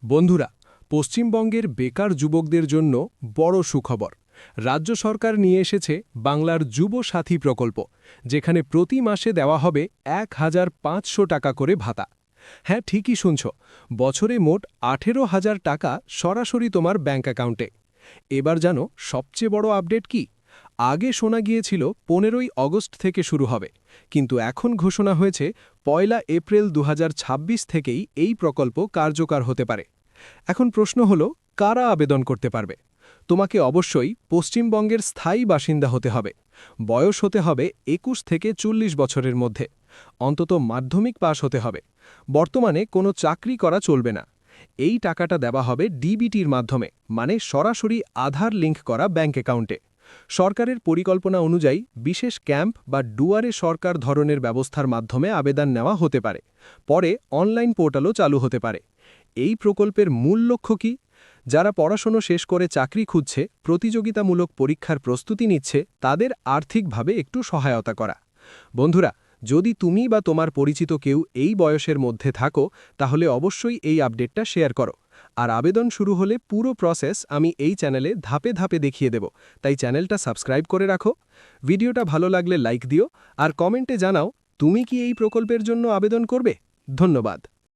বন্ধুরা, পশ্চিমবঙ্গের বেকার যুবকদের জন্য বড় সুখবর। রাজ্য সরকার নিয়ে এসেছে বাংলার যুব সাথী প্রকল্প, যেখানে প্রতি মাসে দেওয়া হবে ১,৫০০ টাকা করে ভাতা। হ্যাঁ, ঠিকই শুনছ, বছরে মোট ১৮,০০০ টাকা সরাসরি তোমার ব্যাঙ্ক অ্যাকাউন্টে। এবার জানো সবচেয়ে বড় আপডেট কি? আগে শোনা গিয়েছিল ১৫ই অগস্ট থেকে শুরু হবে, কিন্তু এখন ঘোষণা হয়েছে ১লা এপ্রিল ২০২৬ থেকেই এই প্রকল্প কার্যকর হতে পারে। এখন প্রশ্ন হলো, কারা আবেদন করতে পারবে? তোমাকে অবশ্যই পশ্চিমবঙ্গের স্থায়ী বাসিন্দা হতে হবে। বয়স হতে হবে ২১ থেকে ৪০ বছরের মধ্যে। অন্তত মাধ্যমিক পাশ হতে হবে। বর্তমানে কোনো চাকরি করা চলবে না। এই টাকাটা দেওয়া হবে ডিবিটির মাধ্যমে, মানে সরাসরি আধার লিঙ্ক করা ব্যাঙ্ক অ্যাকাউন্টে। সরকারের পরিকল্পনা অনুযায়ী বিশেষ ক্যাম্প বা ডুয়ারে সরকার ধরনের ব্যবস্থার মাধ্যমে আবেদন নেওয়া হতে পারে। পরে অনলাইন পোর্টালও চালু হতে পারে। এই প্রকল্পের মূল লক্ষ্য কি? যারা পড়াশোনা শেষ করে চাকরি খুঁজছে, প্রতিযোগিতামূলক পরীক্ষার প্রস্তুতি নিচ্ছে, তাদের আর্থিকভাবে একটু সহায়তা করা। বন্ধুরা, যদি তুমি বা তোমার পরিচিত কেউ এই বয়সের মধ্যে থাকো, তাহলে অবশ্যই এই আপডেটটা শেয়ার করো। আর আবেদন শুরু হলে পুরো প্রসেস আমি এই চ্যানেলে ধাপে ধাপে দেখিয়ে দেব, তাই চ্যানেলটা সাবস্ক্রাইব করে রাখো। ভিডিওটা ভালো লাগলে লাইক দিও, আর কমেন্টে জানাও তুমি কি এই প্রকল্পের জন্য আবেদন করবে। ধন্যবাদ।